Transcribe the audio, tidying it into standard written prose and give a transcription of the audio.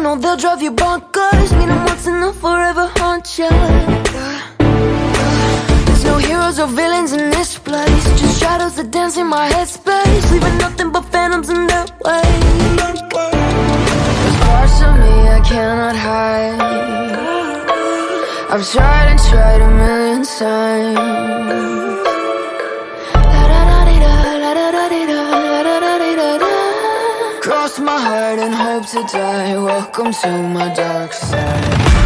know they'll drive you bonkers. Meet them once and they'll forever haunt ya. There's no heroes or villains in this place, just shadows that dance in my headspace, leaving nothing but phantoms in their way. There's parts of me I cannot hide. I've tried and tried a million times. Cross my heart and hope to die. Welcome to my dark side.